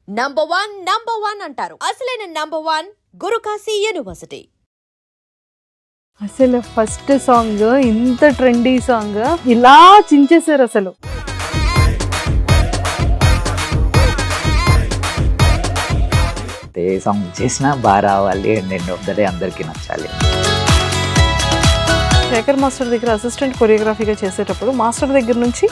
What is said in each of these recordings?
Number one అంటారు. అసలైన number 1 Guru Kashi university. అసలు ఫస్ట్ సాంగ్ ఇంత ట్రెండీ సాంగ్ ఇలా చించేశారు అసలు. ఏ సాంగ్ చేసినా బాగా రావాలి and end of the day అందరికీ నచ్చాలి. శేఖర్ మాస్టర్ దగ్గర అసిస్టెంట్ కొరియోగ్రఫీగా చేసేటప్పుడు మాస్టర్ దగ్గర నుంచి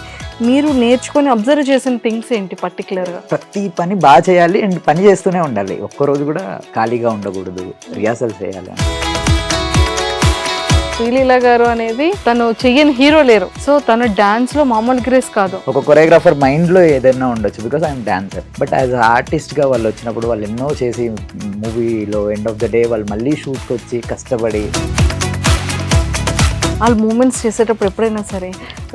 మీరు నేర్చుకొని అబ్జర్వ్ చేసిన థింగ్స్ ఏంటి పర్టికులర్గా? ప్రతి పని బాగా చేయాలి అండ్ పని చేస్తూనే ఉండాలి. ఒక్కరోజు కూడా ఖాళీగా ఉండకూడదు, రిహార్సల్ చేయాలి. శ్రీలీల గారు అనేది తను చెయ్యని హీరో లేరు. సో తన డాన్స్ లో మామూలు గ్రేస్ కాదు. ఒక కొరియోగ్రాఫర్ మైండ్ లో ఏదైనా ఉండొచ్చు because I'm dancer, but as artist గా వాళ్ళు వచ్చినప్పుడు వాళ్ళు ఎన్నో చేసి మూవీలో ఎండ్ ఆఫ్ ద డే వాళ్ళు మళ్ళీ షూట్కి వచ్చి కష్టపడి వాళ్ళు మూమెంట్స్ చేసేటప్పుడు ఎప్పుడైనా సరే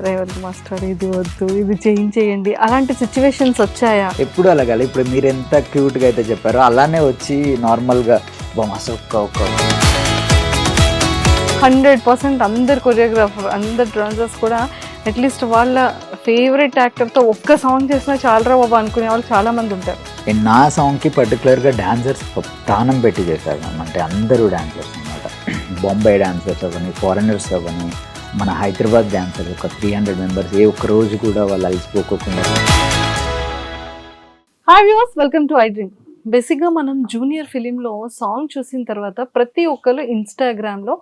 రేవంత్ మాస్టర్ ఇది వద్దు ఇది చేయండి అలాంటి సిచ్యువేషన్స్ వచ్చాయా? ఎప్పుడు అలాగాలి. ఇప్పుడు మీరు ఎంత క్యూట్గా అయితే చెప్పారో అలానే వచ్చి నార్మల్గా మాస్టర్ ఒక్క 100% అందరు కొరియోగ్రాఫర్ అందరు డాన్సర్స్ కూడా అట్లీస్ట్ వాళ్ళ ఫేవరెట్ యాక్టర్తో ఒక్క సాంగ్ చేసినా చాలరా బాబా అనుకునే వాళ్ళు చాలా మంది ఉంటారు. అండ్ నా సాంగ్కి పర్టికులర్గా డాన్సర్స్ ప్రాణం పెట్టి చేశారు. అంటే అందరూ డాన్సర్స్ అనమాట. బాంబే డాన్సర్స్ అవని, ఫారినర్స్ అవని, మన హైదరాబాద్ డాన్సర్స్ ఒక 300 మెంబర్స్ ఏ ఒక్క రోజు కూడా వాళ్ళు అలసిపోకుండా. Hi viewers, welcome to I dream. బేసిక్గా మనం జూనియర్ ఫిలింలో సాంగ్ చూసిన తర్వాత ప్రతి ఒక్కరు ఇన్స్టాగ్రామ్లో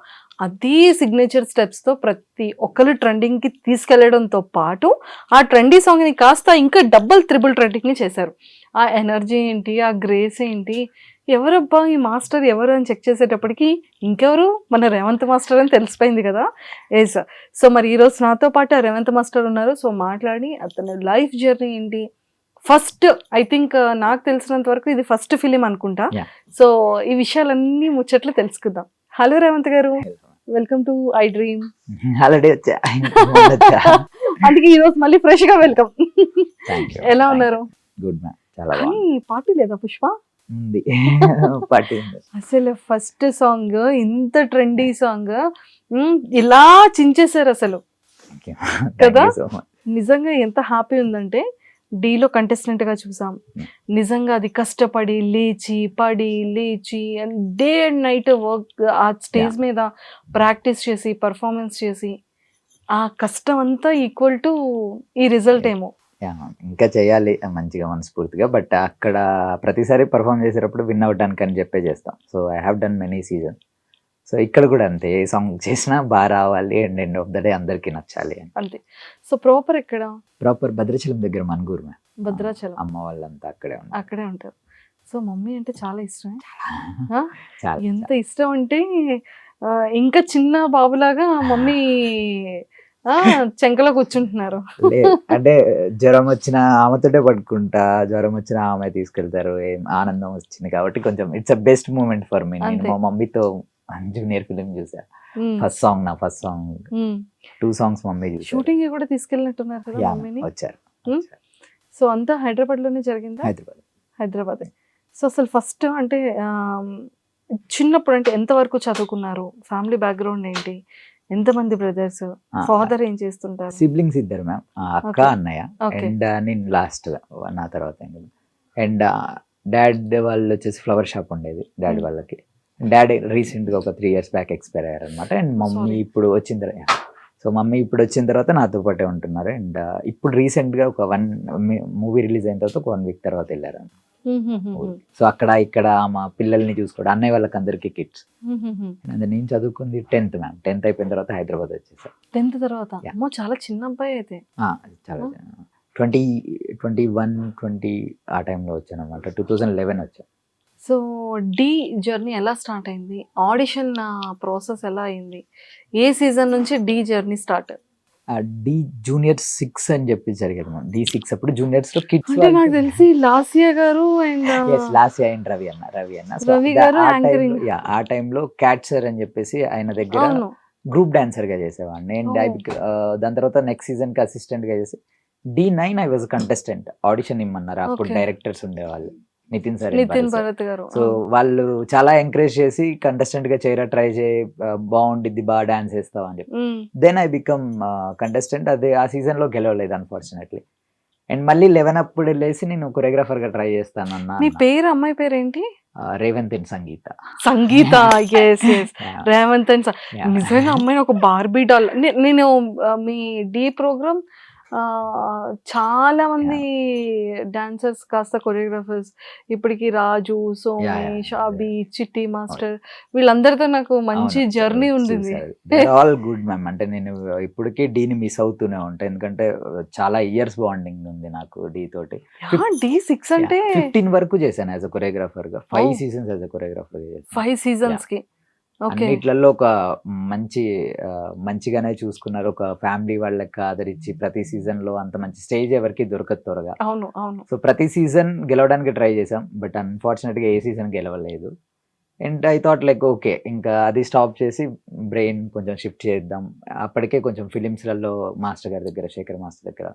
అదే సిగ్నేచర్ స్టెప్స్తో ప్రతి ఒక్కరు ట్రెండింగ్కి తీసుకెళ్లడంతో పాటు ఆ ట్రెండీ సాంగ్ని కాస్త ఇంకా డబుల్ త్రిబుల్ ట్రెండింగ్ని చేశారు. ఆ ఎనర్జీ ఏంటి, ఆ గ్రేస్ ఏంటి, ఎవరబ్బా ఈ మాస్టర్ ఎవరు అని చెక్ చేసేటప్పటికి ఇంకెవరు మన రేవంత్ మాస్టర్ అని తెలిసిపోయింది కదా. ఎస్, సో మరి ఈరోజు నాతో పాటు ఆ రేవంత్ మాస్టర్ ఉన్నారు. సో మాట్లాడి అతను లైఫ్ జర్నీ ఏంటి, ఫస్ట్ ఐ థింక్ నాకు తెలిసినంత వరకు ఇది ఫస్ట్ ఫిలిం అనుకుంటా. సో ఈ విషయాలన్నీ ముచ్చట్లు తెలుసుకుందాం. హలో రేవంత్ గారు, welcome to I dream. Holiday వచ్చా అందుకే ఈ రోజు మళ్ళీ ఫ్రెష్ గా వెల్కమ్. ఎలా ఉన్నారు? గుడ్ మ్యామ్, చాలా కానీ పార్టీ లేదా పుష్ప? ఉంది పార్టీ. అసలు ఫస్ట్ సాంగ్ ఇంత ట్రెండీ సాంగ్ ఇలా చించేశారు అసలు కదా. నిజంగా ఎంత హ్యాపీ ఉందంటే డీలో కంటెస్టెంట్ గా చూసాం. నిజంగా అది కష్టపడి లేచి డే అండ్ నైట్ వర్క్ ఆ స్టేజ్ మీద ప్రాక్టీస్ చేసి పర్ఫార్మెన్స్ చేసి ఆ కష్టం అంతా ఈక్వల్ టు ఈ రిజల్ట్ ఏమో. ఇంకా చేయాలి మంచిగా మనస్ఫూర్తిగా, బట్ అక్కడ ప్రతిసారి పర్ఫామ్ చేసేటప్పుడు విన్ అవ్వడానికి అని చెప్పే చేస్తాం. So I have done many season. So ఇక్కడ కూడా అంతే, ఏ సాంగ్ చేసినా బాగా రావాలి and end of the day అందరికీ నచ్చాలి అంతే. సో ప్రాపర్ ఎక్కడ? ప్రాపర్ భద్రాచలం దగ్గర మనుగూరు మ్యామ్. భద్రాచలం. అమ్మ వాళ్ళంతా అక్కడే ఉంటారు. సో మమ్మీ అంటే చాలా ఇష్టం. చాలా ఎంత ఇష్టం అంటే ఇంకా చిన్న బాబులాగా మమ్మీ చెంకలో కూర్చుంటున్నారు. అంటే జ్వరం వచ్చిన ఆమెతోటే పట్టుకుంటా, జ్వరం వచ్చిన ఆమె తీసుకెళ్తారు. ఏం ఆనందం వచ్చింది కాబట్టి కొంచెం it's a best moment for me. నేను మా మమ్మీతో జూనియర్ ఫిలిం చూసా. ఫస్ట్ సాంగ్ 2 సాంగ్స్ మమ్మీ చూసారు. షూటింగ్ కూడా తీసుకెళ్ళినట్టున్నారు కదా మమ్మీని. వచ్చారు. సో అంతా హైదరాబాద్ లోనే జరిగిందా? హైదరాబాద్. సో అసలు ఫస్ట్ అంటే చిన్నప్పుడు అంటే ఎంత వరకు చదువుకున్నారు? ఫ్యామిలీ బ్యాక్గ్రౌండ్ ఏంటి? ఎంతమంది బ్రదర్స్? ఫాదర్ ఏం చేస్తుంటారు? సిబ్లింగ్స్ 2 మ్యామ్, అక్క అన్నయ్య. అండ్ నేను లాస్ట్ నా తర్వాత. అండ్ డాడ్ వాళ్ళు వచ్చేసి ఫ్లవర్ షాప్ ఉండేది డాడీ వాళ్ళకి. డాడీ రీసెంట్గా ఒక 3 years బ్యాక్ ఎక్స్పైర్ అయ్యారు అనమాట. అండ్ మమ్మీ ఇప్పుడు వచ్చిన తర్వాత, సో మమ్మీ ఇప్పుడు వచ్చిన తర్వాత నాతో పాటే ఉంటున్నారు. అండ్ ఇప్పుడు రీసెంట్గా ఒక మూవీ రిలీజ్ అయిన తర్వాత ఒక 1 week తర్వాత వెళ్ళారు. సో అక్కడ ఇక్కడ మా పిల్లల్ని చూసుకోవడం, అన్నయ్య వాళ్ళకి అందరికీ కిడ్స్. నేను చదువుకుంది 10th మ్యామ్. 10th అయిపోయిన తర్వాత హైదరాబాద్ వచ్చేసాను. 10th తర్వాత చాలా చిన్న అబ్బాయి అయితే. చాలా 20 ఆ టైంలో వచ్చాను అనమాట. 2011 వచ్చాను. సో డి జర్నీ ఎలా స్టార్ట్ అయింది? ఆడిషన్ ప్రాసెస్ ఎలా అయింది? ఏ సీజన్ నుంచి the journey start? Dhee junior 6 అని చెప్పి జరిగేది మ్యామ్. D6 అప్పుడు జూనియర్స్ లో కిడ్స్. అంటే నాకు తెలిసి లాసియా గారు అండ్ లాసియా అండ్ రవి అన్న ఆ టైంలో క్యాట్ సార్ అని చెప్పేసి ఆయన దగ్గర గ్రూప్ డాన్సర్ గా చేసేవాడిని. నేను దాని తర్వాత నెక్స్ట్ సీజన్ కి అసిస్టెంట్ గా చేసి D9 I was contestant. Audition ఇమ్మన్నారు. అప్పుడు డైరెక్టర్స్ ఉండేవాళ్ళు, నితిన్ భరత్ గారు. సో వాళ్ళు చాలా ఎంకరేజ్ చేసి కంటెస్టెంట్ గా చేయరా, ట్రై చేయి, బాగుండిద్ది, బాగా డాన్స్ వేస్తావు అని చెప్పి. Then I become contestant. అదే ఆ సీజన్ లో గెలవలేదు అన్ఫార్చునేట్లీ. అండ్ మళ్ళీ 11 అప్పుడు లేసి నేను కొరియోగ్రాఫర్ గా ట్రై చేస్తాను మీ అన్న పేరు అమ్మాయి పేరేంటి? Revanth and Sangeetha. Sangeetha. Yes yes. Yeah, Revanth and yeah. నిజంగా అమ్మాయి ఒక బార్బీ డాల్. నేను మీ డి ప్రోగ్రామ్ చాలా మంది డాన్సర్స్ కాస్త కొరియోగ్రాఫర్స్ ఇప్పటికి రాజు, సోమేష్, yeah. అభి, చిట్టి మాస్టర్ వీళ్ళందరితో నాకు మంచి జర్నీ ఉండింది. All good ma'am. అంటే నేను ఇప్పటికీ డీని మిస్ అవుతూనే ఉంటాను, ఎందుకంటే చాలా ఇయర్స్ బాండింగ్ ఉంది నాకు డీ తోటి. D6 అంటే 15 వరకు చేశాను యాజ్ అ కొరియోగ్రాఫర్ గా, 5 Oh. Seasons as a choreographer గా చేశాను. 5 సీజన్స్ కి. ఓకే. అన్నిట్లలో ఒక మంచి మంచిగానే చూసుకున్నారు, ఒక ఫ్యామిలీ వాళ్ళకి ఆదరించి ప్రతి సీజన్ లో అంత మంచి స్టేజ్ ఎవరికి దొరకదు త్వరగా. అవును అవును. సో ప్రతి సీజన్ గెలవడానికి ట్రై చేసాం, బట్ అన్ఫార్చునేట్ గా ఏ సీజన్ గెలవలేదు. And I thought like okay, ఇంకా అది స్టాప్ చేసి బ్రెయిన్ కొంచెం షిఫ్ట్ చేద్దాం. అప్పటికే కొంచెం ఫిలిమ్స్లలో మాస్టర్ గారి దగ్గర, శేఖర్ మాస్టర్ దగ్గర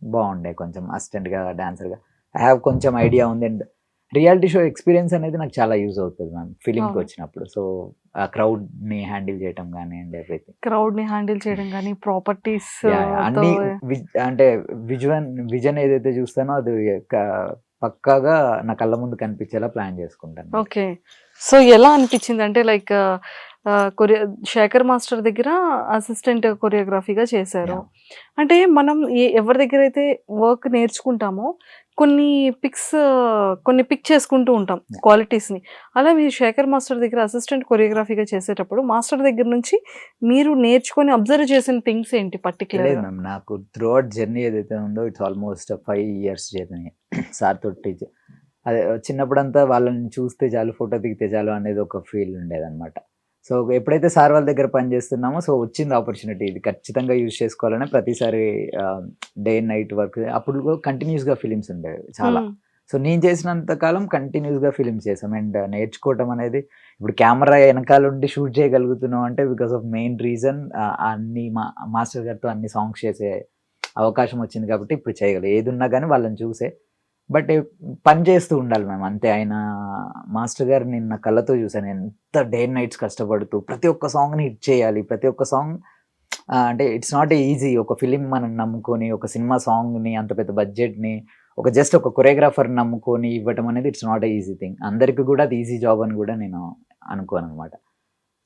బాగుండే, కొంచెం అసిస్టెంట్ గా డాన్సర్ గా ఐ హ్యావ్ కొంచెం ఐడియా ఉంది. అండ్ రియాలిటీ షో ఎక్స్పీరియన్స్ అనేది నాకు చాలా యూజ్ అవుతుంది మ్యామ్ ఫిలింకి అవును. వచ్చినప్పుడు. సో ఆ crowd ని హ్యాండిల్ చేయటం కానీ అండ్ ఎవ్రీథింగ్. క్రౌడ్ ని హ్యాండిల్ చేయడం కానీ ప్రాపర్టీస్ అన్ని అంటే విజన్ ఏదైతే చూస్తానో అది పక్కాగా నా కళ్ళ ముందు కనిపించేలా ప్లాన్ చేసుకుంటాను. ఓకే. సో ఎలా అనిపించింది అంటే లైక్ శేఖర్ మాస్టర్ దగ్గర అసిస్టెంట్ కొరియోగ్రఫీగా చేశారు. అంటే మనం ఎవరి దగ్గర అయితే వర్క్ నేర్చుకుంటామో కొన్ని పిక్ చేసుకుంటూ ఉంటాం Yeah. క్వాలిటీస్ని. అలా మీరు శేఖర్ మాస్టర్ దగ్గర అసిస్టెంట్ కొరియోగ్రఫీగా చేసేటప్పుడు మాస్టర్ దగ్గర నుంచి మీరు నేర్చుకొని అబ్జర్వ్ చేసిన థింగ్స్ ఏంటి లేదు పర్టికులర్? మ్యామ్, నాకు త్రూ అవుట్ జర్నీ ఏదైతే ఉందో it's almost 5 years journey sir తోటి. అదే చిన్నప్పుడంతా వాళ్ళని చూస్తే చాలు, ఫోటో దిగితే చాలు అనేది ఒక ఫీల్ ఉండేదన్నమాట. సో ఎప్పుడైతే సార్ వాళ్ళ దగ్గర పని చేస్తున్నామో, సో వచ్చింది ఆపర్చునిటీ, ఇది ఖచ్చితంగా యూజ్ చేసుకోవాలని ప్రతిసారి డే అండ్ నైట్ వర్క్. అప్పుడు కంటిన్యూస్గా ఫిలిమ్స్ ఉండేవి చాలా. సో నేను చేసినంత కాలం కంటిన్యూస్గా ఫిలిమ్స్ చేసాం. అండ్ నేర్చుకోవటం అనేది, ఇప్పుడు కెమెరా వెనకాల ఉండి షూట్ చేయగలుగుతున్నాం అంటే బికాస్ ఆఫ్ మెయిన్ రీజన్ అన్ని మాస్టర్ గారితో అన్ని సాంగ్స్ చేసే అవకాశం వచ్చింది కాబట్టి ఇప్పుడు చేయగలం. ఏది ఉన్నా కానీ వాళ్ళని చూసే, బట్ పని చేస్తూ ఉండాలి మేము అంతే. ఆయన మాస్టర్ గారు నిన్న కళ్ళతో చూసాను, ఎంత డే అండ్ నైట్స్ కష్టపడుతూ ప్రతి ఒక్క సాంగ్ని హిట్ చేయాలి. ప్రతి ఒక్క సాంగ్ అంటే ఇట్స్ నాట్ ఈజీ. ఒక ఫిలిం మనం నమ్ముకొని, ఒక సినిమా సాంగ్ని, అంత పెద్ద బడ్జెట్ని జస్ట్ ఒక కొరియోగ్రాఫర్ నమ్ముకొని ఇవ్వటం అనేది ఇట్స్ నాట్ ఈజీ థింగ్. అందరికీ కూడా అది ఈజీ జాబ్ అని కూడా నేను అనుకోను అనమాట.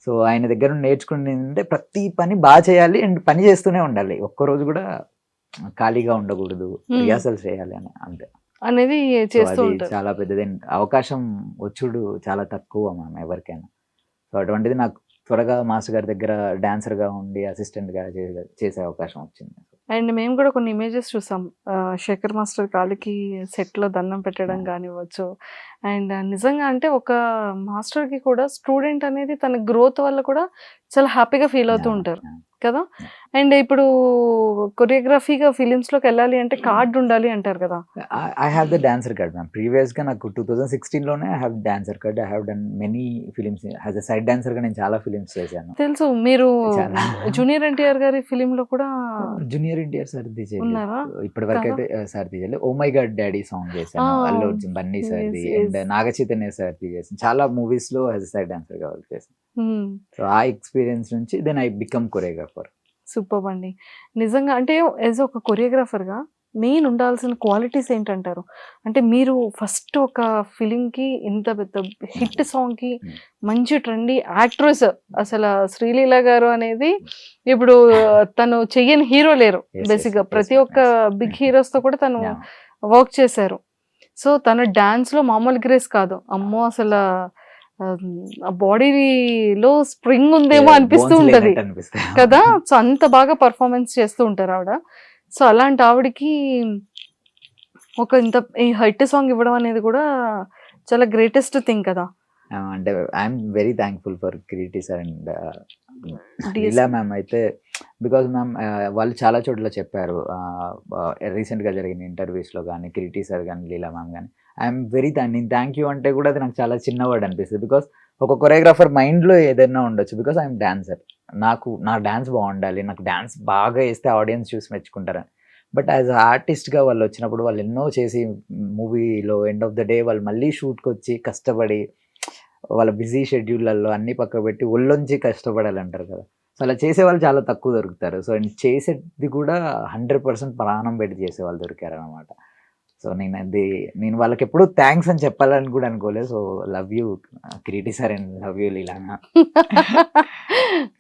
సో ఆయన దగ్గర నేర్చుకునేది అంటే ప్రతి పని బాగా చేయాలి అండ్ పని చేస్తూనే ఉండాలి. ఒక్కరోజు కూడా ఖాళీగా ఉండకూడదు, రిహార్సల్స్ చేయాలి అని అంతే అనేది సో చేస్తూ అది ఉంటారు. చాలా పెద్దది. అవకాశం వచ్చుడు చాలా తక్కువ మనం ఎవరికైనా. సో అటువంటిది నాకు త్వరగా మాస్టర్ గారి దగ్గర డాన్సర్ గా ఉండి అసిస్టెంట్ గా చేసే అవకాశం వచ్చింది. అండ్ మేము కూడా కొన్ని ఇమేజెస్ చూసాం, శేఖర్ మాస్టర్ కాలికి సెట్లో దండం పెట్టడం కానివ్వచ్చు. అండ్ నిజంగా అంటే ఒక మాస్టర్కి కూడా స్టూడెంట్ అనేది తన గ్రోత్ వల్ల కూడా చాలా హ్యాపీగా ఫీల్ అవుతూ ఉంటారు కదా. అండ్ ఇప్పుడు కొరియోగ్రఫీగా ఫిలిమ్స్లోకి వెళ్ళాలి అంటే కార్డ్ ఉండాలి అంటారు కదా. I have the dancer card ma'am. ప్రీవియస్గా నాకు 2016లోనే I have dancer card. I have done many films as a side డాన్సర్గా. నేను చాలా ఫిలిమ్స్ చేశాను. తెలుసు, మీరు చాలా. జూనియర్ ఎన్టీఆర్ గారి ఫిలింలో కూడా జూనియర్ ఎన్టీఆర్ సార్ది ఉన్నారా? చేయలేదు ఇప్పటి వరకు అయితే. సార్ది చేయలేదు. Oh my God daddy song చేశాను, Ah, అల్లు అర్జున్, బన్నీ సార్ది, yes, and yes. Naga Chaitanya సార్ది చేశాను. చాలా మూవీస్ లో యాజ్ సైడ్ డాన్సర్ గా వర్క్ చేశాను. సో ఆ ఎక్స్పీరియన్స్ నుంచి then I become choreographer. Super అండి. నిజంగా అంటే యాజ్ ఒక కొరియోగ్రాఫర్గా మెయిన్ ఉండాల్సిన క్వాలిటీస్ ఏంటంటారు? అంటే మీరు ఫస్ట్ ఒక ఫిలింకి ఇంత పెద్ద హిట్ సాంగ్కి మంచి ట్రెండీ యాక్ట్రెస్, అసలు శ్రీలీల గారు అనేది ఇప్పుడు తను చెయ్యని హీరో లేరు Yes, బేసిక్గా. yes, ప్రతి yes, ఒక్క yes. బిగ్ హీరోస్తో కూడా తను Yeah. వర్క్ చేశారు. సో తన డాన్స్లో మామూలు గ్రేస్ కాదు, అమ్మో అసలు ఆ బాడీలో స్ప్రింగ్ ఉందేమో అనిపిస్తూ Bones ఉంటది లేనట్టు అనిపిస్తాయి. కదా. సో అంత బాగా పర్ఫార్మెన్స్ చేస్తూ ఉంటారు ఆవిడ. సో అలాంటి ఆవిడకి ఒక ఇంత ఈ హిట్ సాంగ్ ఇవ్వడం అనేది కూడా చాలా గ్రేటెస్ట్ థింగ్ కదా. అంటే I'm very thankful for Kireeti sir and DSP. Leela ma'am అయితే. బికాజ్ మ్యామ్ వాళ్ళు చాలా చోట్ల చెప్పారు, రీసెంట్గా జరిగిన ఇంటర్వ్యూస్లో కానీ కిరీటి సార్ కానీ లీలా మ్యామ్ కానీ. ఐఎమ్ వెరీ నేను థ్యాంక్ యూ అంటే కూడా అది నాకు చాలా చిన్న వర్డ్ అనిపిస్తుంది. బికాస్ ఒక కొరియోగ్రాఫర్ మైండ్లో ఏదైనా ఉండొచ్చు, బికాస్ ఐఎమ్ డాన్సర్. నా డాన్స్ బాగుండాలి, నాకు డాన్స్ బాగా వేస్తే ఆడియన్స్ చూసి మెచ్చుకుంటారని. బట్ యాజ్ ఆర్టిస్ట్గా వాళ్ళు వచ్చినప్పుడు వాళ్ళు ఎన్నో చేసి మూవీలో ఎండ్ ఆఫ్ ద డే వాళ్ళు మళ్ళీ షూట్కి వచ్చి కష్టపడి వాళ్ళ బిజీ షెడ్యూళ్ళల్లో అన్ని పక్క పెట్టి ఒళ్ళొంచి కష్టపడాలి అంటారు కదా. సో అలా చేసేవాళ్ళు చాలా తక్కువ దొరుకుతారు. సో చేసేది కూడా 100% ప్రాణం పెట్టి చేసేవాళ్ళు దొరికారు అనమాట. సో నేను వాళ్ళకి ఎప్పుడు థ్యాంక్స్ అని చెప్పాలని కూడా అనుకోలేదు. So love you Kireeti sir and love you Leelana.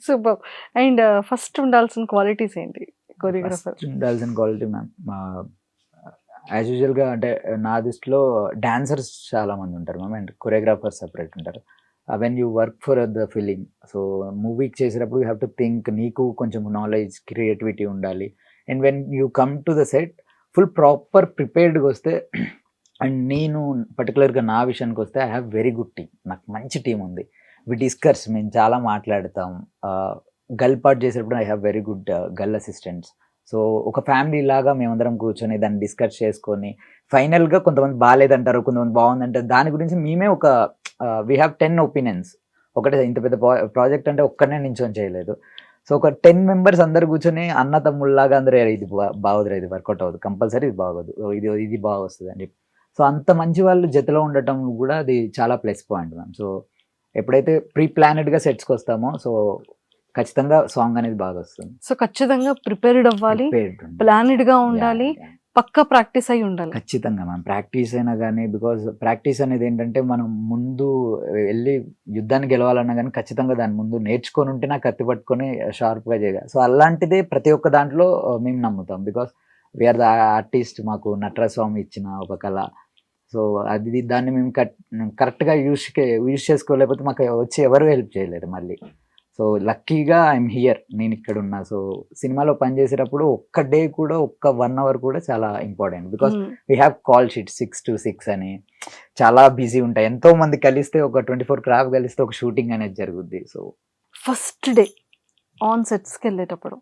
Super. And first ఉండాల్సిన క్వాలిటీస్ ఏంటి కొరియోగ్రాఫర్? ఫస్ట్ ఉండాల్సిన క్వాలిటీ మ్యామ్ యాజ్ యూజువల్గా అంటే నా దృష్టిలో డాన్సర్స్ చాలా మంది ఉంటారు మ్యామ్ అండ్ కొరియోగ్రాఫర్స్ సపరేట్ ఉంటారు. When you work for the film, so మూవీకి చేసేటప్పుడు యూ హ్యావ్ టు థింక్, నీకు కొంచెం నాలెడ్జ్ క్రియేటివిటీ ఉండాలి. And when you come to the set full proper ప్రిపేర్డ్గా వస్తే, అండ్ నేను పర్టికులర్గా నా విషయానికి వస్తే I have very good team. నాకు మంచి టీం ఉంది. వి డిస్కస్, మేము చాలా మాట్లాడతాం. గర్ల్ పార్ట్ చేసేటప్పుడు I have very good girl assistants. So ఒక ఫ్యామిలీ లాగా మేమందరం కూర్చొని దాన్ని డిస్కస్ చేసుకొని ఫైనల్గా కొంతమంది బాగాలేదంటారు, కొంతమంది బాగుందంటారు. దాని గురించి మేమే ఒక వీ హ్యావ్ 10 ఒపీనియన్స్. ఒకటే ఇంత పెద్ద ప్రాజెక్ట్ అంటే ఒక్కనే నించొని చేయలేదు. సో ఒక 10 మెంబర్స్ అందరు కూర్చొని అన్న తమ్ముళ్ళలాగా అందరూ ఇది బాగోదురా, ఇది వర్కౌట్ అవ్వదు, కంపల్సరీ ఇది బాగోదు, ఇది బాగా వస్తుంది అని చెప్పి. సో అంత మంచి వాళ్ళు జతలో ఉండటం కూడా అది చాలా ప్లస్ పాయింట్ మ్యామ్. సో ఎప్పుడైతే ప్రీ ప్లానెడ్గా సెట్స్కి వస్తామో సో ఖచ్చితంగా సాంగ్ అనేది బాగా వస్తుంది. సో ఖచ్చితంగా ప్రిపేర్డ్ అవ్వాలి, ప్లానెడ్గా ఉండాలి, పక్క ప్రాక్టీస్ అయి ఉండాలి. ఖచ్చితంగా మ్యామ్. ప్రాక్టీస్ అయినా కానీ, బికాజ్ ప్రాక్టీస్ అనేది ఏంటంటే మనం ముందు వెళ్ళి యుద్ధాన్ని గెలవాలన్నా కానీ ఖచ్చితంగా దాని ముందు నేర్చుకొని ఉంటే నాకు కత్తి పట్టుకొని షార్ప్గా చేయాలి. సో అలాంటిదే ప్రతి ఒక్క దాంట్లో మేము నమ్ముతాం. Because we are the artist. మాకు నటరాజ స్వామి ఇచ్చిన ఒక కళ. సో దాన్ని మేము కరెక్ట్గా యూజ్ చేసుకోలేకపోతే మాకు వచ్చి ఎవరు హెల్ప్ చేయలేరు మళ్ళీ. సో లక్కీగా ఐఎమ్ హియర్, నేను ఇక్కడ ఉన్నా. సో సినిమాలో పనిచేసేటప్పుడు ఒక్క డే కూడా, ఒక్క 1 hour కూడా చాలా important. Because we have call sheet 6 to 6 అని చాలా బిజీ ఉంటాయి. ఎంతో మంది కలిస్తే ఒక 24 క్రాఫ్ కలిస్తే ఒక షూటింగ్ అనేది జరుగుద్ది. సో ఫస్ట్ డే ఆన్ సెట్స్కి వెళ్ళేటప్పుడు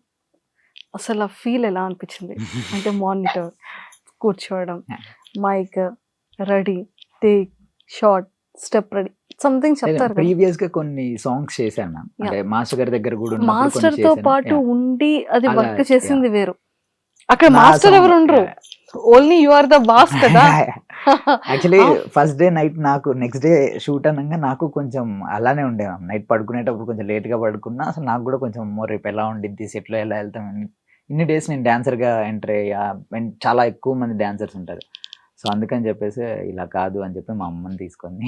అసలు ఆ ఫీల్ ఎలా అనిపించింది? అంటే మానిటర్ కూర్చోవడం, mic ready, take, shot, step ready, something చెప్తారు. ప్రీవియస్ గా కొన్ని సాంగ్స్ చేశాను మ్యామ్. అంటే మాస్టర్ గారి దగ్గర కూడా మాస్టర్ తో పాటు ఉండి అది వర్క్ చేసింది వేరు. అక్కడ మాస్టర్ ఎవరు ఉండరు, only you are the boss కదా. యాక్చువల్లీ ఫస్ట్ డే నైట్ నాకు నెక్స్ట్ డే షూట్ అనగా నాకు కొంచెం అలానే ఉండే మ్యామ్. నైట్ పడుకునేటప్పుడు కొంచెం లేట్ గా పడుకున్నా. అసలు నాకు కూడా కొంచెం రేపు ఎలా ఉండిద్ది, సెట్లో ఎలా వెళ్తాం. ఇన్ని డేస్ నేను డాన్సర్ గా ఎంటర్ అయ్యా, చాలా ఎక్కువ మంది డాన్సర్స్ ఉంటారు. సో అందుకని చెప్పేసి ఇలా కాదు అని చెప్పి మా అమ్మని తీసుకొని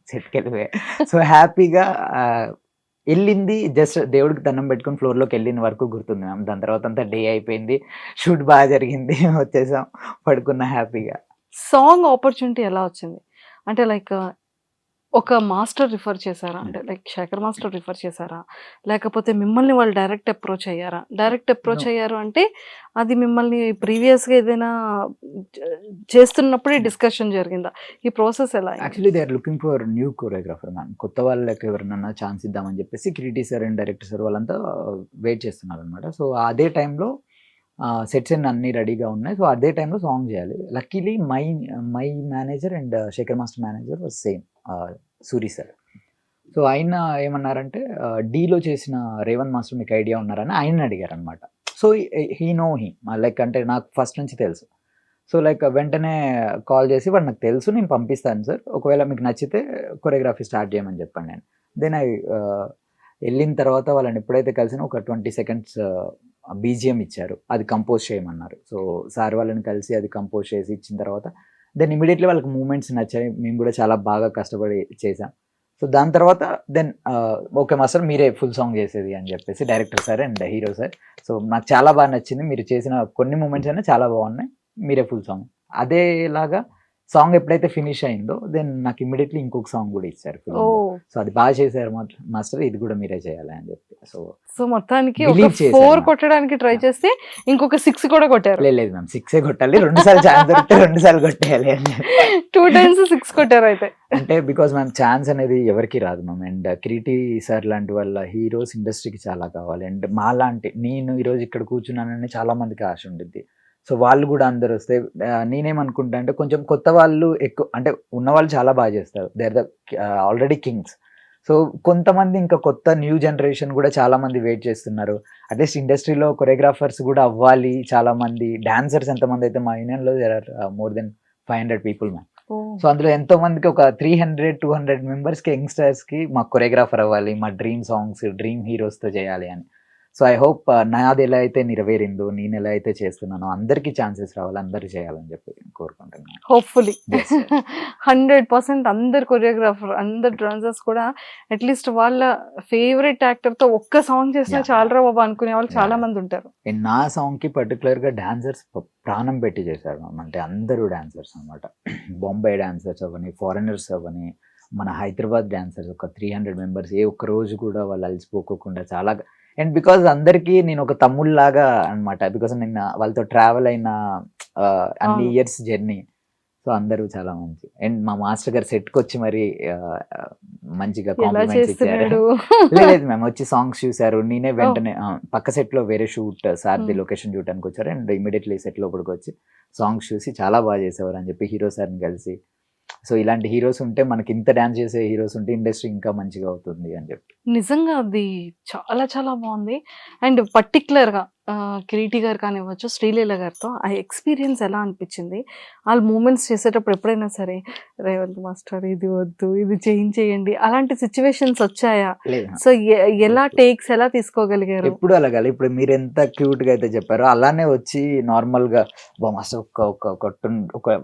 సెట్కి వెళ్ళిపోయా. సో హ్యాపీగా వెళ్ళింది. జస్ట్ దేవుడికి దండం పెట్టుకుని ఫ్లోర్లోకి వెళ్ళిన వరకు గుర్తుంది మ్యామ్. దాని తర్వాత అంతా డే అయిపోయింది, షూట్ బాగా జరిగింది, వచ్చేసాం, పడుకున్నా హ్యాపీగా. సాంగ్ ఆపర్చునిటీ ఎలా వచ్చింది? అంటే లైక్ ఒక మాస్టర్ రిఫర్ చేశారా? అంటే లైక్ శేఖర్ మాస్టర్ రిఫర్ చేశారా, లేకపోతే మిమ్మల్ని వాళ్ళు డైరెక్ట్ అప్రోచ్ అయ్యారా? డైరెక్ట్ అప్రోచ్ అయ్యారు అంటే అది మిమ్మల్ని ప్రీవియస్గా ఏదైనా చేస్తున్నప్పుడే డిస్కషన్ జరిగిందా? ఈ ప్రాసెస్ ఎలా? Actually they are looking for new choreographer ma'am. కొత్త వాళ్ళకి ఎవరినన్నా ఛాన్స్ ఇద్దామని చెప్పేసి Kireeti sir and director sir వాళ్ళంతా వెయిట్ చేస్తున్నారు అనమాట. సో అదే టైంలో సెట్స్ అన్నీ రెడీగా ఉన్నాయి. సో అదే టైంలో సాంగ్ చేయాలి. Luckily my manager and Shekhar master manager was same, Suri sir. So ఆయన ఏమన్నారంటే డీలో చేసిన రేవంత్ మాస్టర్ మీకు ఐడియా ఉన్నారని ఆయన అడిగారు అనమాట. సో హీ లైక్ అంటే నాకు ఫస్ట్ నుంచి తెలుసు. సో లైక్ వెంటనే కాల్ చేసి వాడు నాకు తెలుసు, నేను పంపిస్తాను సార్, ఒకవేళ మీకు నచ్చితే కొరియోగ్రఫీ స్టార్ట్ చేయమని చెప్పండి నేను. దెన్ వెళ్ళిన తర్వాత వాళ్ళని ఎప్పుడైతే కలిసినా ఒక 20 seconds బీజిఎం ఇచ్చారు, అది కంపోజ్ చేయమన్నారు. సో సార్ వాళ్ళని కలిసి అది కంపోజ్ చేసి ఇచ్చిన తర్వాత దెన్ ఇమీడియట్లీ వాళ్ళకి మూమెంట్స్ నచ్చాయి. మేము కూడా చాలా బాగా కష్టపడి చేసాం. సో దాని తర్వాత దెన్ ఓకే మాస్టర్ మీరే ఫుల్ సాంగ్ చేసేది అని చెప్పేసి director sir and hero sir. So నాకు చాలా బాగా నచ్చింది, మీరు చేసిన కొన్ని మూమెంట్స్ అయినా చాలా బాగున్నాయి, మీరే ఫుల్ సాంగ్. అదేలాగా సాంగ్ ఎప్పుడైతే ఫినిష్ అయిందో దెన్ నాకు ఇమీడియట్లీ ఇంకొక సాంగ్ కూడా ఇచ్చారు. సో అది బాగా చేశారు మాస్టర్, ఇది కూడా మీరే చేయాలి అని చెప్పి. సో మొత్తానికి 4 కొట్టడానికి ట్రై చేస్తే ఇంకొక 6 కూడా కొట్టారు. లేదు మ్యామ్, 6 కొట్టాలి, 2 సార్లు ఛాన్స్ దొరికితే 2 సార్లు కొట్టేయాలి అని 2 times 6 కొట్టారు అయితే. అంటే బికాస్ మ్యామ్ ఛాన్స్ అనేది ఎవరికి రాదు మ్యామ్. అండ్ కిరీటి సార్ లాంటి వాళ్ళ హీరోస్ ఇండస్ట్రీకి చాలా కావాలి. అండ్ మా లాంటి నేను ఈరోజు ఇక్కడ కూర్చున్నానని చాలా మందికి ఆశ ఉండిద్ది. సో వాళ్ళు కూడా అందరు వస్తే నేనేమనుకుంటా అంటే కొంచెం కొత్త వాళ్ళు ఎక్కువ, అంటే ఉన్నవాళ్ళు చాలా బాగా చేస్తారు, they are the already kings. So కొంతమంది ఇంకా కొత్త న్యూ జనరేషన్ కూడా చాలా మంది వెయిట్ చేస్తున్నారు. అట్లీస్ట్ ఇండస్ట్రీలో కొరియోగ్రాఫర్స్ కూడా అవ్వాలి చాలా మంది. డాన్సర్స్ ఎంతమంది అయితే మా యూనియన్లో there are more then 500 people ma'am. So అందులో ఎంతో మందికి ఒక 300-200 మెంబర్స్కి యంగ్స్టర్స్కి మా కొరియోగ్రాఫర్ అవ్వాలి, మా డ్రీమ్ సాంగ్స్ డ్రీమ్ హీరోస్తో చేయాలి అని. సో ఐ హోప్ నాది ఎలా అయితే నెరవేరిందో, నేను ఎలా అయితే చేస్తున్నానో అందరికీ ఛాన్సెస్ రావాలి, అందరూ చేయాలని చెప్పి కోరుకుంటున్నాను. Hopefully Yes. 100% అందరు కొరియోగ్రాఫర్, అందరు డాన్సర్స్ కూడా అట్లీస్ట్ వాళ్ళ ఫేవరెట్ యాక్టర్ తో ఒక్క సాంగ్ చేసినా Yeah. చాలరా బాబు అనుకునే వాళ్ళు Yeah. చాలా మంది ఉంటారు. అండ్ నా సాంగ్కి పర్టికులర్గా డాన్సర్స్ ప్రాణం పెట్టి చేశారు మ్యామ్. అంటే అందరూ డాన్సర్స్ అనమాట. బొంబాయి డాన్సర్స్ అవ్వని, ఫారినర్స్ అవ్వని, మన హైదరాబాద్ డాన్సర్స్ ఒక 300 మెంబర్స్ ఏ ఒక్క రోజు కూడా వాళ్ళు అలసిపోకోకుండా చాలా. అండ్ బికాజ్ అందరికీ నేను ఒక తమ్ముళ్ళలాగా అనమాట. బికాజ్ నేను వాళ్ళతో ట్రావెల్ అయిన అన్ని అవును. Years journey. సో అందరూ చాలా మంచి. అండ్ మా మాస్టర్ గారు సెట్కి వచ్చి మరి మంచిగా ఎలా కాంప్లిమెంట్స్ ఇచ్చారు. చేస్తున్నాడు? లేదు మ్యామ్, వచ్చి సాంగ్స్ చూసారు. నేనే వెంటనే పక్క సెట్ లో వేరే షూట్ సార్ది లొకేషన్ చూడడానికి వచ్చారు. అండ్ ఇమీడియట్లీ సెట్ లోపలికి వచ్చి సాంగ్స్ చూసి చాలా బాగా చేసేవారు అని చెప్పి హీరో సార్ని కలిసి, సో ఇలాంటి హీరోస్ ఉంటే మనకి, ఇంత డాన్స్ చేసే హీరోస్ ఉంటే ఇండస్ట్రీ ఇంకా మంచిగా అవుతుంది అని చెప్పి. నిజంగా అది చాలా చాలా బాగుంది. అండ్ పర్టికులర్గా కిరీటి గారు కానివ్వచ్చు, శ్రీలీల గారితో ఆ ఎక్స్పీరియన్స్ ఎలా అనిపించింది? వాళ్ళ మూమెంట్స్ చేసేటప్పుడు ఎప్పుడైనా సరే రేవంత్ మాస్టర్ ఇది వద్దు, ఇది చేయండి, అలాంటి సిచ్యువేషన్స్ వచ్చాయా? లేదు, సో ఎలా టేక్స్ ఎలా తీసుకోగలిగారు? ఎప్పుడు అలాగాలి. ఇప్పుడు మీరు ఎంత క్యూట్ గా అయితే చెప్పారో అలానే వచ్చి నార్మల్ గా మాస్టర్ ఒక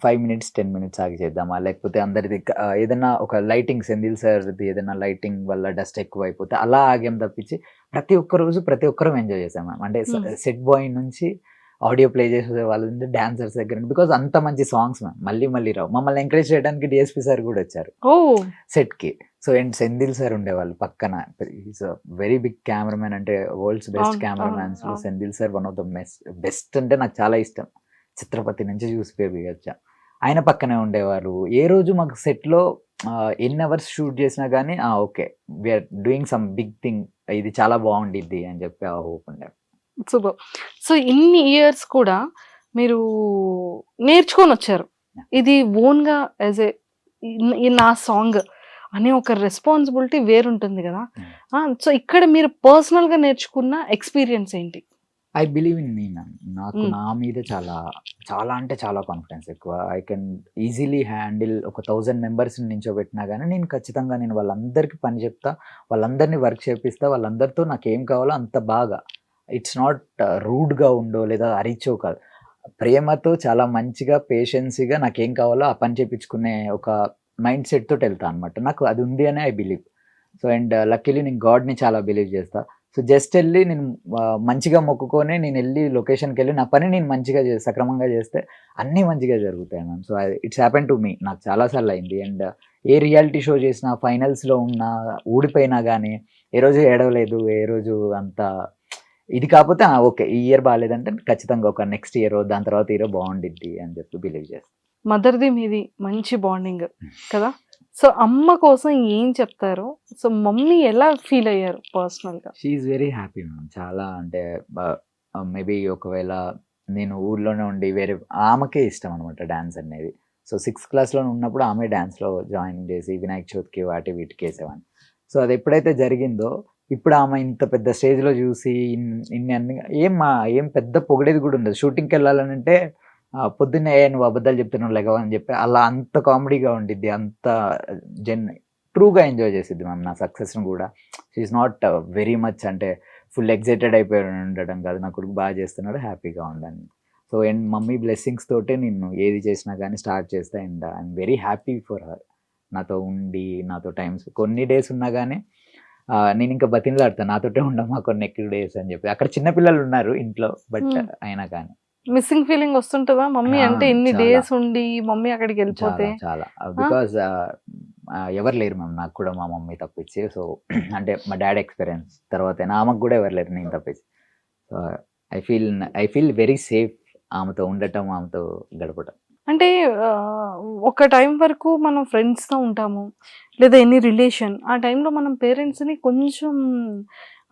5 minutes 10 minutes ఆగి చేద్దామా, లేకపోతే అందరిది ఏదైనా ఒక లైటింగ్, సెంధిల్ సార్ది ఏదైనా లైటింగ్ వల్ల డస్ట్ ఎక్కువ అయిపోతే అలా ఆగాం తప్పించి ప్రతి ఒక్క రోజు ప్రతి ఒక్కరం ఎంజాయ్ చేసాం మ్యామ్. అంటే సెట్ బాయ్ నుంచి ఆడియో ప్లే చేసే వాళ్ళ నుంచి డాన్సర్స్ దగ్గర, బికాజ్ అంత మంచి సాంగ్స్ మ్యామ్ మళ్ళీ రావు. మమ్మల్ని ఎంకరేజ్ చేయడానికి డిఎస్పీ సార్ కూడా వచ్చారు ఓ సెట్ కి. సో అండ్ సెంధిల్ సార్ ఉండేవాళ్ళు పక్కన. ఈజ్ వెరీ బిగ్ కెమెరామెన్, అంటే వరల్డ్స్ బెస్ట్ అవును, కెమెరామ్యాన్స్ లో అవును. Senthil sir one of the best. అంటే నాకు చాలా ఇష్టం. చిత్రపతి నుంచి చూసి వచ్చా, ఆయన పక్కనే ఉండేవారు. ఏ రోజు మాకు సెట్లో ఎన్ని అవర్స్ షూట్ చేసినా కానీ okay we are doing some big thing, ఇది చాలా బాగుండిద్ది అని చెప్పి ఆ హోప్ ఉండే. సూపర్. సో ఇన్ని ఇయర్స్ కూడా మీరు నేర్చుకొని వచ్చారు. ఇది ఓన్గా యాజ్ ఏ నా సాంగ్ అనే ఒక రెస్పాన్సిబిలిటీ వేరుంటుంది కదా. సో ఇక్కడ మీరు పర్సనల్గా నేర్చుకున్న ఎక్స్పీరియన్స్ ఏంటి? I believe in me ma'am. నాకు Mm. నా మీద చాలా అంటే చాలా కాన్ఫిడెన్స్ ఎక్కువ. ఐ కెన్ ఈజీలీ హ్యాండిల్ ఒక 1000 మెంబర్స్ని నించోబెట్టినా కానీ నేను ఖచ్చితంగా వాళ్ళందరికీ పని చెప్తా, వాళ్ళందరినీ వర్క్ చేపిస్తా, వాళ్ళందరితో నాకు ఏం కావాలో అంత బాగా. ఇట్స్ నాట్ రూడ్గా ఉండో లేదా అరిచో కాదు, ప్రేమతో చాలా మంచిగా పేషెన్సీగా నాకేం కావాలో ఆ పని చేపించుకునే ఒక మైండ్ సెట్ తోటి వెళ్తా అనమాట. నాకు అది ఉంది అని I believe. So and luckily నేను గాడ్ని చాలా బిలీవ్ చేస్తా. సో జస్ట్ వెళ్ళి నేను మంచిగా మొక్కుకొని నేను వెళ్ళి లొకేషన్కి వెళ్ళి నా పని నేను మంచిగా సక్రమంగా చేస్తే అన్నీ మంచిగా జరుగుతాయి ma'am. So it's happen to me. నాకు చాలాసార్లు అయింది. అండ్ ఏ రియాలిటీ షో చేసినా, ఫైనల్స్లో ఉన్నా, ఊడిపోయినా కానీ ఏ రోజు ఏడవలేదు, ఏ రోజు అంత ఇది కాకపోతే ఓకే ఈ ఇయర్ బాగాలేదంటే ఖచ్చితంగా ఒక నెక్స్ట్ ఇయర్ దాని తర్వాత ఇయర్ బాగుండిద్ది అని చెప్పి బిలీవ్ చేస్తాను. మదర్ది మీది మంచి బాండింగ్ కదా. సో అమ్మ కోసం ఏం చెప్తారు? సో మమ్మీ ఎలా ఫీల్ అయ్యారు పర్సనల్గా? She very happy ma'am. చాలా అంటే మేబీ ఒకవేళ నేను ఊర్లోనే ఉండి వేరే, ఆమెకే ఇష్టం అనమాట డ్యాన్స్ అనేది. సో 6th క్లాస్లో ఉన్నప్పుడు ఆమె డ్యాన్స్లో జాయిన్ చేసి వినాయక చవితికి వాటి వీటికి వేసేవాడిని. సో అది ఎప్పుడైతే జరిగిందో ఇప్పుడు ఆమె ఇంత పెద్ద స్టేజ్లో చూసి ఇన్ని అన్ని ఏం పెద్ద పొగిడేది కూడా ఉండదు. షూటింగ్కి వెళ్ళాలనంటే పొద్దున్నే నువ్వు అబద్ధాలు చెప్తున్నావు లెగవని చెప్పి అలా అంత కామెడీగా ఉండిద్ది, అంత ట్రూగా ఎంజాయ్ చేసిద్ది మ్యామ్ నా సక్సెస్ని కూడా. షీఈ్ నాట్ వెరీ మచ్ అంటే ఫుల్ ఎగ్జైటెడ్ అయిపోయి ఉండడం కాదు, నా కొడుకు బాగా చేస్తున్నాడు హ్యాపీగా ఉండండి. సో అండ్ మమ్మీ బ్లెస్సింగ్స్ తోటే నేను ఏది చేసినా కానీ స్టార్ట్ చేస్తా. And I'm very happy for her. నాతో ఉండి నాతో టైమ్స్ కొన్ని డేస్ ఉన్నా కానీ నేను ఇంకా బతిమలాడతాను, నాతోటే ఉండమ్మా కొన్ని ఎక్కువ డేస్ అని చెప్పి. అక్కడ చిన్నపిల్లలు ఉన్నారు ఇంట్లో, బట్ అయినా కానీ మిస్సింగ్ ఫీలింగ్ వస్తుంటుందా మమ్మీ అంటే ఇన్ని చాలా. డేస్ ఉండి మమ్మీ అక్కడికి వెళ్ళిపోతే? చాలా బికాజ్ ఎవరు లేరు మ్యామ్ నాకు కూడా, మా మమ్మీ తప్పించి. సో అంటే మా డాడీ ఎక్స్పీరియన్స్ తర్వాత ఆమెకు కూడా ఎవరు లేరు నేను తప్పించి. So I feel very safe ఆమెతో ఉండటం, ఆమెతో గడపటం. అంటే ఒక టైం వరకు మనం ఫ్రెండ్స్తో ఉంటాము, లేదా ఎనీ రిలేషన్, ఆ టైంలో మనం పేరెంట్స్ని కొంచెం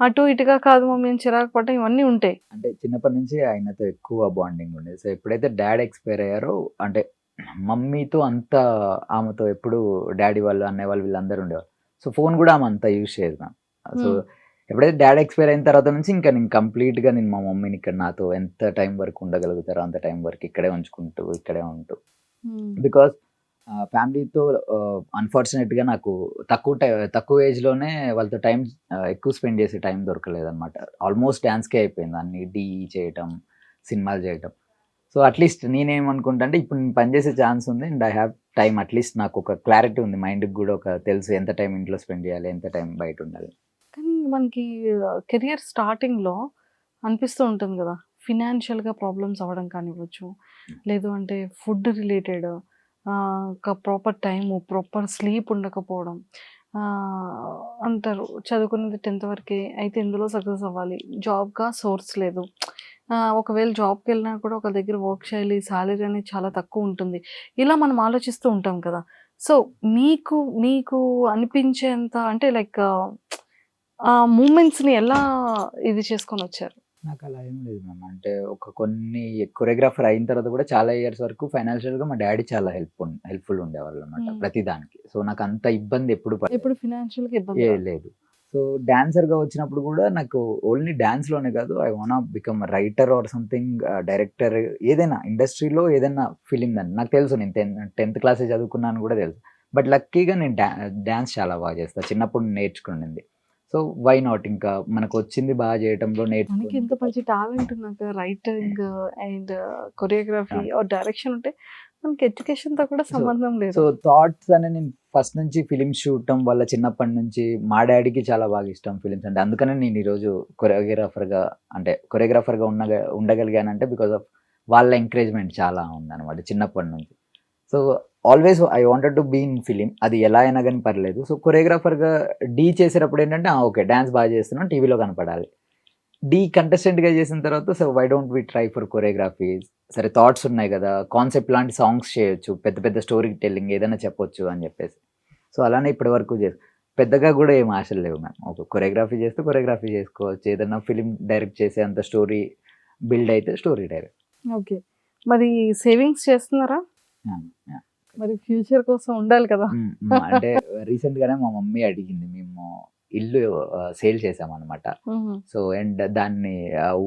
అటు ఇటుగా కాదు మమ్మీ చిరాకు పడటం ఇవన్నీ ఉంటాయి. అంటే చిన్నప్పటి నుంచి ఆయనతో ఎక్కువ బాండింగ్ ఉండేది. సో ఎప్పుడైతే డాడీ ఎక్స్పైర్ అయ్యారో అంటే మమ్మీతో అంత, ఆమెతో ఎప్పుడు డాడీ వాళ్ళు అన్నయ్య వాళ్ళు వీళ్ళందరూ ఉండేవారు. సో ఫోన్ కూడా ఆమె అంతా యూజ్ చేయదు మ్యామ్. సో ఎప్పుడైతే డాడీ ఎక్స్పైర్ అయిన తర్వాత నుంచి ఇంకా నేను కంప్లీట్గా నేను మా మమ్మీని ఇక్కడ నాతో ఎంత టైం వరకు ఉండగలుగుతారో అంత టైం వరకు ఇక్కడే ఉంచుకుంటూ ఇక్కడే ఉంటూ, బికాస్ ఫ్యామిలీతో అన్ఫార్చునేట్గా నాకు తక్కువ ఏజ్లోనే వాళ్ళతో టైం ఎక్కువ స్పెండ్ చేసే టైం దొరకలేదన్నమాట. ఆల్మోస్ట్ డ్యాన్స్కే అయిపోయింది, అన్ని డీ చేయటం, సినిమాలు చేయటం. సో అట్లీస్ట్ నేనేమనుకుంటా అంటే ఇప్పుడు నేను పనిచేసే ఛాన్స్ ఉంది and I have time. At least నాకు ఒక క్లారిటీ ఉంది, మైండ్కి కూడా ఒక తెలుసు ఎంత టైం ఇంట్లో స్పెండ్ చేయాలి, ఎంత టైం బయట ఉండాలి. కానీ మనకి కెరియర్ స్టార్టింగ్లో అనిపిస్తూ ఉంటుంది కదా, ఫినాన్షియల్గా ప్రాబ్లమ్స్ అవ్వడం కానివ్వచ్చు, లేదు అంటే ఫుడ్ రిలేటెడ్, ఒక ప్రాపర్ టైము ప్రాపర్ స్లీప్ ఉండకపోవడం, ఆ, అంటారు చదువుకునేది 10th వరకే అయితే ఇందులో సక్సెస్ అవ్వాలి, జాబ్గా సోర్స్ లేదు, ఒకవేళ జాబ్కి వెళ్ళినా కూడా ఒక దగ్గర వర్క్ చేయాలి, శాలరీ అనేది చాలా తక్కువ ఉంటుంది, ఇలా మనం ఆలోచిస్తూ ఉంటాం కదా. సో మీకు మీకు అనిపించేంత అంటే లైక్ ఆ మూమెంట్స్ని ఎలా ఇది చేసుకొని వచ్చారు? నాకు అలా ఏం లేదు మ్యామ్. అంటే కొన్ని కొరియోగ్రాఫర్ అయిన తర్వాత కూడా చాలా ఇయర్స్ వరకు ఫైనాన్షియల్గా మా డాడీ చాలా హెల్ప్ఫుల్ ఉండేవాళ్ళు అనమాట ప్రతి దానికి. సో నాకు అంత ఇబ్బంది ఎప్పుడు ఇప్పుడు ఫినాన్షియల్గా ఇబ్బంది లేదు. సో డాన్సర్గా వచ్చినప్పుడు కూడా నాకు ఓన్లీ డాన్స్లోనే కాదు, I want become writer or something, director, ఏదైనా ఇండస్ట్రీలో ఏదైనా ఫిలిం దాన్ని నాకు తెలుసు. నేను 10th క్లాసే చదువుకున్నాను కూడా తెలుసు. బట్ లక్కీగా నేను డాన్స్ చాలా బాగా చేస్తాను, చిన్నప్పుడు నేర్చుకునింది. సో వై నాట్, ఇంకా మనకు వచ్చింది బాగా చేయటంలో మనకి ఎంత మంచి టాలెంట్ ఉన్నాక writing and choreography or direction ఉంటే మనకి ఎడ్యుకేషన్ తో కూడా సంబంధం లేదు. సో థాట్స్ అని నేను ఫస్ట్ నుంచి ఫిలిమ్స్ చూడటం వల్ల చిన్నప్పటి నుంచి మా డాడీకి చాలా బాగా ఇష్టం ఫిలిమ్స్ అంటే. అందుకనే నేను ఈరోజు కొరియోగ్రాఫర్గా ఉండగలిగానంటే బికాస్ ఆఫ్ వాళ్ళ ఎంకరేజ్మెంట్ చాలా ఉందన్నమాట చిన్నప్పటి నుంచి. So always I wanted to be in film, అది ఎలా అయినా కానీ పర్లేదు. సో కొరియోగ్రాఫర్గా డీ చేసేటప్పుడు ఏంటంటే ఓకే డ్యాన్స్ బాగా చేస్తున్నాం, టీవీలో కనపడాలి. డీ కంటెస్టెంట్గా చేసిన తర్వాత so why don't we try for choreography. సరే థాట్స్ ఉన్నాయి కదా, కాన్సెప్ట్ లాంటి సాంగ్స్ చేయొచ్చు, పెద్ద పెద్ద స్టోరీ టెల్లింగ్ ఏదైనా చెప్పొచ్చు అని చెప్పేసి. సో అలానే ఇప్పటి వరకు పెద్దగా కూడా ఏం ఆశలు లేవు మ్యామ్. ఒక కొరియోగ్రఫీ చేస్తే కొరియోగ్రఫీ చేసుకోవచ్చు, ఏదైనా ఫిలిం డైరెక్ట్ చేసే అంత స్టోరీ బిల్డ్ అయితే స్టోరీ డైరెక్ట్. ఓకే, మరి సేవింగ్స్ చేస్తున్నారా? మరి ఫ్యూచర్ కోసం ఉండాలి కదా. అంటే రీసెంట్ గానే మా మమ్మీ అడిగింది, మేము ఇల్లు సేల్ చేసామన్నమాట. సో అండ్ దాన్ని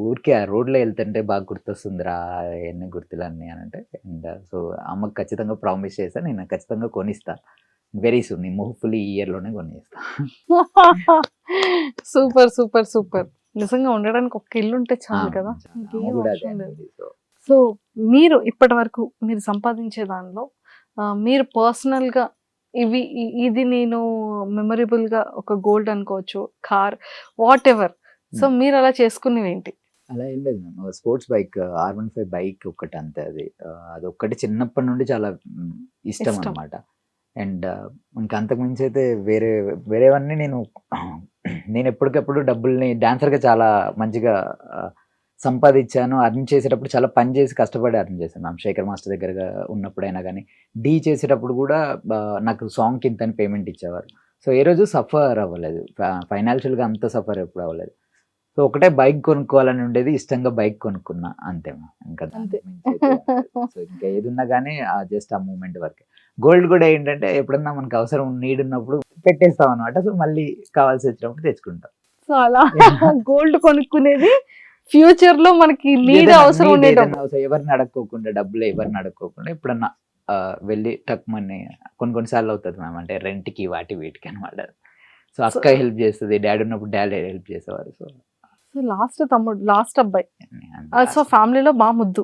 ఊరికే ఆ రోడ్లో వెళ్తుంటే బాగా గుర్తొస్తుందిరా ఎన్ని గుర్తులన్నీ అని అంటే. అండ్ సో అమ్మకి ఖచ్చితంగా ప్రామిస్ చేస్తా, నేను ఖచ్చితంగా కొనిస్తా వెరీ సూన్, నేను హోప్ఫుల్లీ ఈ ఇయర్లోనే కొనిస్తా. Super super super. నిజంగా ఉండడానికి ఒక ఇల్లు ఉంటే చాలు కదా. సో మీరు ఇప్పటి వరకు మీరు సంపాదించే దానిలో మీరు పర్సనల్గా ఇది నేను మెమరబుల్గా ఒక గోల్డ్ అనుకోవచ్చు, కార్, వాట్ ఎవర్, సో మీరు అలా చేసుకునేవి ఏంటి? అలా ఏం లేదు ma'am, sports bike R15 bike ఒకటి అంతే. అది ఒక్కటి చిన్నప్పటి నుండి చాలా ఇష్టం అన్నమాట. అండ్ ఇంకా అంతకుమించి అయితే వేరేవన్నీ నేను ఎప్పటికప్పుడు డబ్బుల్ని డాన్సర్గా చాలా మంచిగా సంపాదించాను. అర్న్ చేసేటప్పుడు చాలా పని చేసి కష్టపడి అర్న్ చేశాను మ్యామ్. శేఖర్ మాస్టర్ దగ్గరగా ఉన్నప్పుడైనా కానీ డీ చేసేటప్పుడు కూడా నాకు సాంగ్కి ఇంతని పేమెంట్ ఇచ్చేవారు. సో ఏ రోజు సఫర్ అవ్వలేదు, ఫైనాన్షియల్గా అంత సఫర్ ఎప్పుడు అవ్వలేదు. సో ఒకటే బైక్ కొనుక్కోవాలని ఉండేది, ఇష్టంగా బైక్ కొనుక్కున్నా అంతే. ఇంకా సో ఇంకా ఏది ఉన్నా కానీ జస్ట్ ఆ మూమెంట్ వరకే. గోల్డ్ కూడా ఏంటంటే ఎప్పుడన్నా మనకు అవసరం నీడ్ ఉన్నప్పుడు పెట్టేస్తాం అనమాట. సో మళ్ళీ కావాల్సి వచ్చినప్పుడు తెచ్చుకుంటాం. సో అలా గోల్డ్ కొనుక్కునేది ఫ్యూచర్ లో మనకి నీడ్ అవసరం ఉండేది. ఎవరిని అడక్కోకుండా, డబ్బులు ఎవరిని అడక్కోకుండా ఎప్పుడన్నా వెళ్ళి టక్మని కొన్నిసార్లు అవుతుంది మ్యామ్, అంటే రెంట్కి వాటి వీటికి అనమాట. సో అక్క హెల్ప్ చేస్తుంది, డాడీ ఉన్నప్పుడు డాడీ హెల్ప్ చేసేవారు. సో లాస్ట్ తమ్ముడు, లాస్ట్ అబ్బాయి, సో ఫ్యామిలీలో బాగా ముద్దు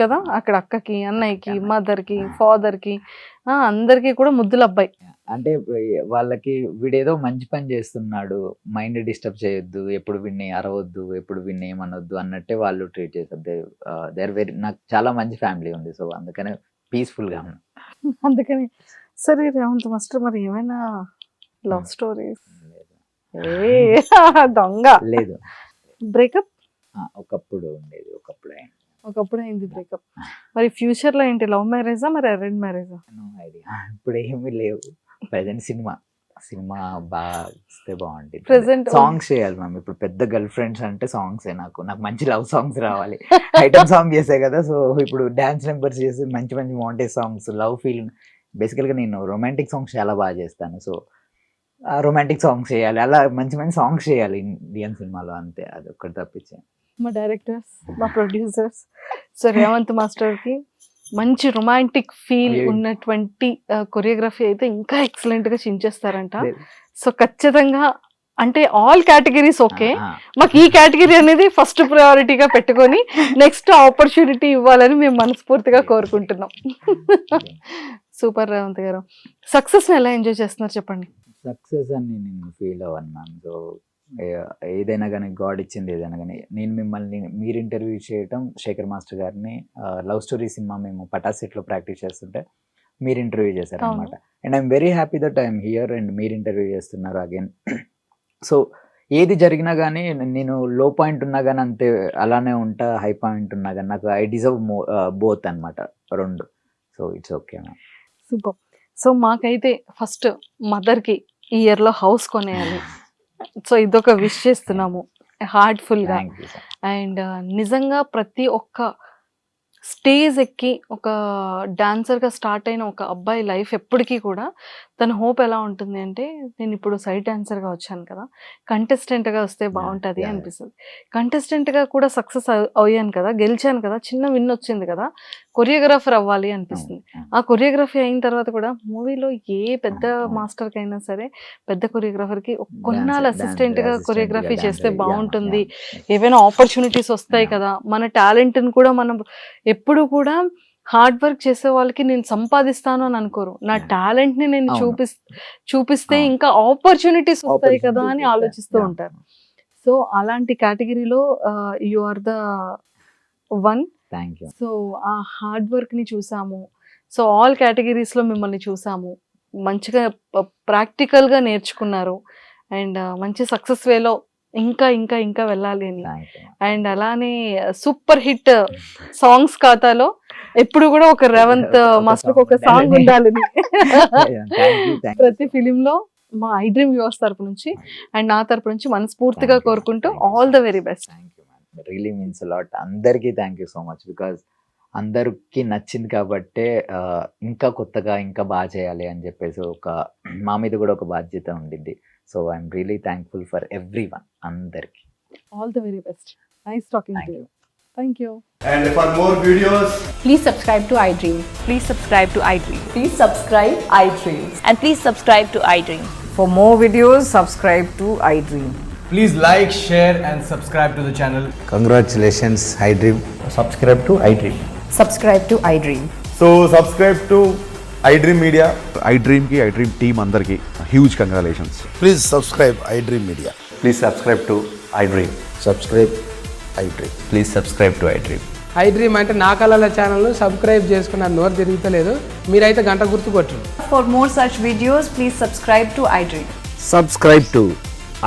కదా. అక్కడ అక్కకి, అన్నయ్యకి, మదర్కి, ఫాదర్కి, అందరికి కూడా ముద్దుల అబ్బాయి. అంటే వాళ్ళకి వీడేదో మంచి పని చేస్తున్నాడు, మైండ్ డిస్టర్బ్ చేయొద్దు, ఎప్పుడు వీడిని అరవద్దు, ఎప్పుడు వీడిని ఏమనొద్దు అన్నట్టే వాళ్ళు ట్రీట్ చేస్తారు. దే ఆర్ వెరీ, నాకు చాలా మంచి ఫ్యామిలీ ఉంది. సో అందుకనే పీస్ఫుల్గా ఉన్నా. అందుకని సరే రేవంత్ మాస్టర్, మరి ఏమైనా లవ్ స్టోరీస్? దొంగ లేదు. బ్రేకప్ ఒకప్పుడు ఉండేది, ఒకప్పుడు అయింది బ్రేకప్. మరి ఫ్యూచర్ లో ఏంటి, లవ్ మ్యారేజా మరి అరేంజ్ మ్యారేజా? ఇప్పుడు ఏమీ లేవు. ప్రెసెంట్ సినిమా బాగా ఇస్తే బాగుంటుంది. ప్రెసెంట్ సాంగ్స్ చేయాలి మ్యామ్. ఇప్పుడు పెద్ద గర్ల్ ఫ్రెండ్స్ అంటే సాంగ్స్, నాకు మంచి లవ్ సాంగ్స్ రావాలి. ఐటమ్ సాంగ్ చేసే కదా, సో ఇప్పుడు డాన్స్ నెంబర్స్ చేసి మంచి మాంటేజ్ సాంగ్స్, లవ్ ఫీల్. బేసికల్గా నేను రొమాంటిక్ సాంగ్స్ చాలా బాగా చేస్తాను. సో రొమాంటిక్ సాంగ్స్ చేయాలి, అలా మంచి సాంగ్స్ చేయాలి ఇండియన్ సినిమాలో, అంతే. అది ఒక్కటి తప్పించే. మా డైరెక్టర్స్, మా ప్రొడ్యూసర్స్, సో రేవంత్ మాస్టర్ కి మంచి రొమాంటిక్ ఫీల్ ఉన్నటువంటి కొరియోగ్రఫీ అయితే ఇంకా ఎక్సలెంట్ గా చించేస్తారంట. సో ఖచ్చితంగా అంటే ఆల్ కేటగిరీస్ ఓకే, మాకు ఈ కేటగిరీ అనేది ఫస్ట్ ప్రయారిటీగా పెట్టుకొని నెక్స్ట్ ఆపర్చునిటీ ఇవ్వాలని మేము మనస్ఫూర్తిగా కోరుకుంటున్నాం. సూపర్ రేవంత్ గారు, సక్సెస్ ఎలా ఎంజాయ్ చేస్తున్నారు చెప్పండి. సక్సెస్ అని నేను ఫీల్ అవ్వన్నాను. సో ఏదైనా కానీ గాడ్ ఇచ్చింది, ఏదైనా కానీ నేను మిమ్మల్ని మీరు ఇంటర్వ్యూ చేయటం, శేఖర్ మాస్టర్ గారిని లవ్ స్టోరీ సినిమా మేము పటాసెట్లో ప్రాక్టీస్ చేస్తుంటే మీరు ఇంటర్వ్యూ చేశారు అనమాట. And I'm very happy that I'm here and మీరు ఇంటర్వ్యూ చేస్తున్నారు అగైన్. సో ఏది జరిగినా కానీ నేను లో పాయింట్ ఉన్నా కానీ అంతే అలానే ఉంటా, హై పాయింట్ ఉన్నా కానీ నాకు ఐ డిజర్వ్ బోత్ అనమాట, రెండు. So it's okay ma'am. Super. So మాకైతే ఫస్ట్ మదర్కి ఈ ఇయర్లో హౌస్ కొనేయాలి. సో ఇదొక విష్ చేస్తున్నాము హార్ట్ఫుల్గా. Thank you sir. అండ్ నిజంగా ప్రతి ఒక్క స్టేజ్ ఎక్కి ఒక డాన్సర్గా స్టార్ట్ అయిన ఒక అబ్బాయి లైఫ్ ఎప్పటికీ కూడా తన హోప్ ఎలా ఉంటుంది అంటే, నేను ఇప్పుడు సైడ్ డాన్సర్గా వచ్చాను కదా, కంటెస్టెంట్గా వస్తే బాగుంటుంది అనిపిస్తుంది. కంటెస్టెంట్గా కూడా సక్సెస్ అయ్యాను కదా, గెలిచాను కదా, చిన్న విన్ వచ్చింది కదా, కొరియోగ్రాఫర్ అవ్వాలి అనిపిస్తుంది. ఆ కొరియోగ్రఫీ అయిన తర్వాత కూడా మూవీలో ఏ పెద్ద మాస్టర్కి అయినా సరే, పెద్ద కొరియోగ్రాఫర్కి కొన్నాళ్ళు అసిస్టెంట్గా కొరియోగ్రఫీ చేస్తే బాగుంటుంది, ఏవైనా ఆపర్చునిటీస్ వస్తాయి కదా, మన టాలెంట్ని కూడా మనం ఎప్పుడు కూడా హార్డ్ వర్క్ చేసే వాళ్ళకి నేను సంపాదిస్తాను అని అనుకోరు, నా టాలెంట్ ని నేను చూపిస్తే ఇంకా ఆపర్చునిటీస్ వస్తాయి కదా అని ఆలోచిస్తూ ఉంటారు. సో అలాంటి కేటగిరీలో you are the one. So ఆ హార్డ్ వర్క్ ని చూసాము. సో ఆల్ కేటగిరీస్ లో మిమ్మల్ని చూసాము, మంచిగా ప్రాక్టికల్ గా నేర్చుకున్నారు అండ్ మంచి సక్సెస్ వేలో ఇంకా ఇంకా ఇంకా వెళ్ళాలి అని. అండ్ అలానే సూపర్ హిట్ సాంగ్స్ ఖాతాలో ఎప్పుడు కూడా ఒక రేవంత్ మాస్టర్ ఒక సాంగ్ ఉండాలని ప్రతి ఫిలిం లో మా ఐ డ్రీమ్ వ్యూవర్స్ తరపు నుంచి అండ్ నా తరపు నుంచి మనస్ఫూర్తిగా కోరుకుంటూ all the very best. Really means lot. అందరికీ thank you so much, because అందరికి నచ్చింది కాబట్టే ఇంకా కొత్తగా ఇంకా బాగా చేయాలి అని చెప్పేసి ఒక మా మీద కూడా ఒక బాధ్యత ఉండింది. So I'm really thankful for every one, అందరికి. All the very best. Nice talking to you. Thank you. And for more videos, Please subscribe to iDream. Please subscribe to iDream. Please subscribe iDream. And please subscribe to iDream. For more videos, subscribe to iDream. please like, share and subscribe to the channel. Congratulations, iDream. Subscribe to iDream. Subscribe to iDream. So subscribe to iDream Media. iDream ki iDream team andarki huge congratulations. Please subscribe iDream Media. Please subscribe to iDream. Subscribe iDream. Please subscribe to iDream. I dream అంటే నా కళల channel subscribe చేసుకున్న నోరు తిరుగుతలేదు, మీరైతే గంట గుర్తు కొట్టండి. For more such videos, please subscribe to iDream. Subscribe to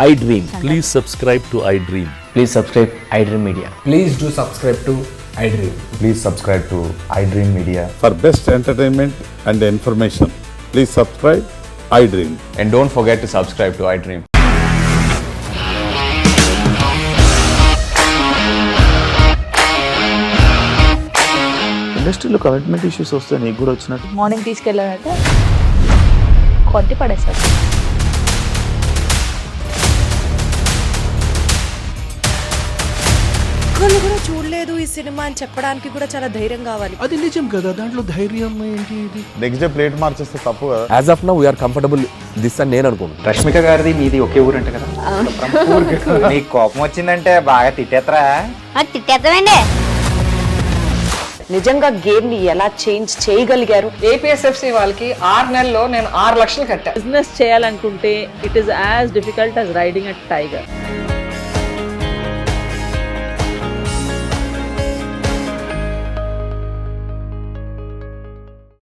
iDream. Please subscribe to iDream. Please subscribe iDream Media. Please do subscribe to iDream. Please subscribe to iDream Media. For best entertainment and information, please subscribe iDream. And don't forget to subscribe to iDream. ఇండస్ట్రీలో commitment issues వస్తే నీకు కూడా వచ్చినట్టు morning తీసుకెళ్ళాలంటే కొట్టి పడేస్తారు. ఒక్కళ్ళు కూడా చూడలేదు ఈ సినిమా అని చెప్పడానికి కూడా చాలా ధైర్యం కావాలి. అది నిజం కదా, దాంట్లో ధైర్యం ఏంటి? ఇది నెక్స్ట్ డే ప్లేట్ మార్చేస్తే తప్పు కదా. As of now we are comfortable this అని నేను అనుకుంటున్నాను. రష్మిక గారిది మీది ఒకే ఊరు అంట కదా? నీకు కోపం వచ్చిందంటే బాగా తిట్టేత్తరా? తిట్టేద్దామండి. నిజంగా గేమ్ ని ఎలా చేంజ్ చేయగలిగారు? ఏపీఎస్ఎఫ్సి వాళ్ళకి 6 నెలల్లో నేను 6 లక్షలు కట్టా. బిజినెస్ చేయాలనుకుంటే it is as difficult as riding a tiger.